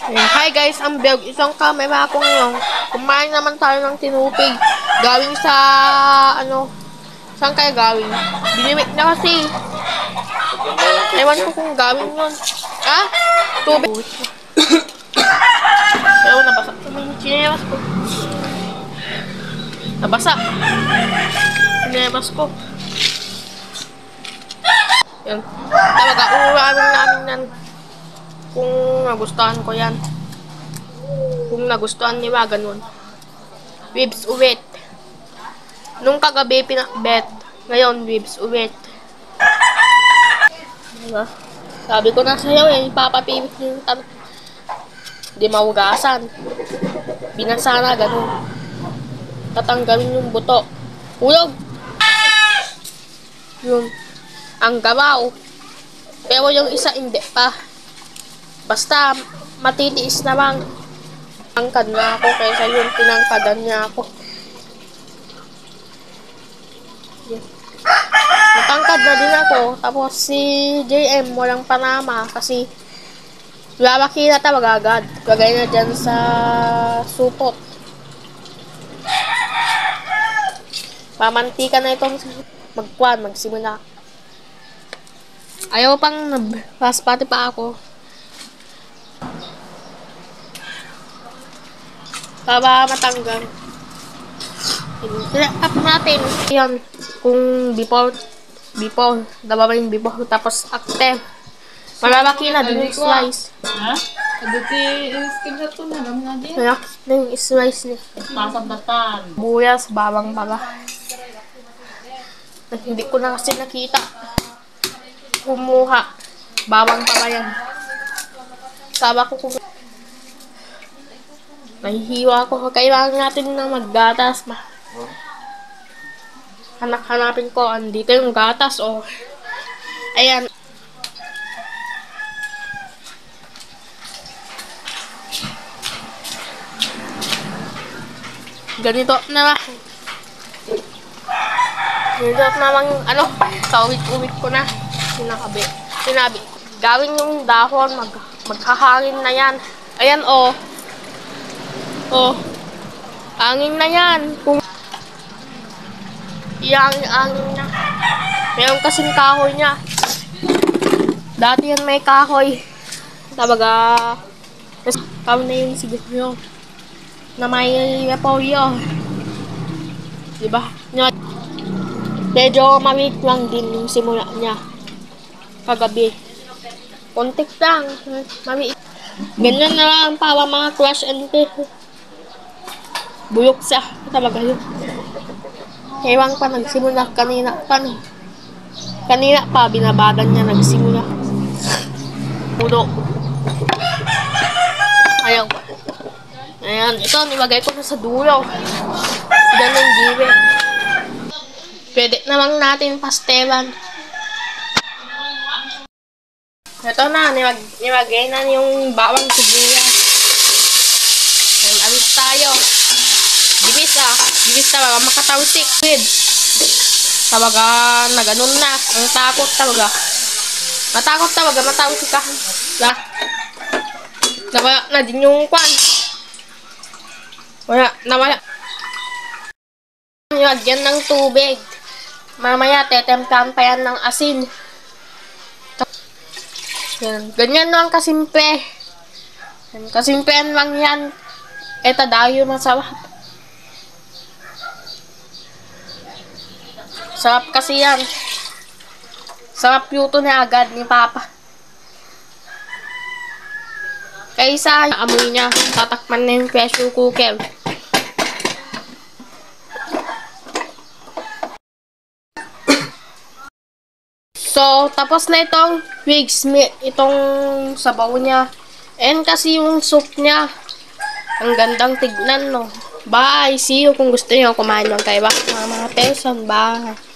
Hi guys, ang Beg. Isang camera ko ngayon. Kumain naman tayo ng tinupig. Gawing sa, saan kaya gawing? Binimik na kasi. Ewan ko kung gawing yun. Ah? Tubig. Pero nabasa. Yung chinelas ko. Nabasa. Chinelas ko. Yan. Talaga, uuramin namin yan. Kung nagustuhan ko yan. Kung nagustuhan niya, ganun. Ribs uwit. Nung kagabi pinakbet. Ngayon, ribs uwit. Diba? Sabi ko na sa'yo eh, papapimit yung di maugasan. Binasa na, ganun. Tatanggalin yung buto. Ulog! Yun. Ang gabaw. Pero yung isa hindi pa. Basta, matitiis naman. Tangkad na ako kaysa yung tinangkadan niya ako. Yeah. Natangkad na din ako. Tapos si JM walang panama kasi lalaki na talaga agad. Gagay na dyan sa supot. Pamantika na itong magsimula. Ayaw pang paspati pa ako. Para matanggal. Up natin. Yan. Kung before, daba yung before, tapos after. Malalaki na din yung slice. Ha? Aduti, skin na ito na. Dami na din. Malaki na yung slice niya. Pasabatan. Buyas, bawang pala. Hindi ko na kasi nakita. Kumuha. Bawang pala yan. Saba ko kung nahihiwa ko. Kailangan natin na maggatas. Hanapin ko. Andito yung gatas. Oh. Ayan. Ganito na. Ganito naman yung sa uwit-uwit ko na. Sinabi. Gawin yung dahon. Maghahangin na yan. Ayan oh. Oh, angin na yan. Kung angin na. Meron kasing kahoy niya. Dati yan may kahoy. Tabaga, kami na yung sigit nyo. Na may repolyo. Diba? Medyo mawit lang din yung simula niya. Kagabi. Kontik lang. Mawit. Ganyan na lang para mga crush and pay. Buyok siya. Talaga yun. Ewan pa, nagsimula kanina pa. Kanina pa, binabadan niya nagsimula. Puno. Ayaw. Ayan. Ito, nilagay ko na sa dulo. Diyan yung giwe. Pwede naman natin pastelan. Ito na, nilagay na yung bawang sibuyas. Ayan, alis tayo. Dibis talaga, makatawsik. Talaga, na ganun na. Ang takot talaga. Matakot talaga, matawsik ka. Nawala na din yung kwan. Nawala. Lagyan ng tubig. Mamaya, tetemplahan pa yan ng asin. Yan. Ganyan lang kasimple. Kasimpean lang yan. Eto dayo masarap. Sarap kasi yan. Sarap yuto na agad ni Papa. Kaysa amoy niya, tatakman na yung pressure cooker. So, tapos na itong pigs meat, itong sabaw niya. And kasi yung soup niya, ang gandang tignan, no? Bye! See you kung gusto niyo kumain ng kaiba. Mga person, bye!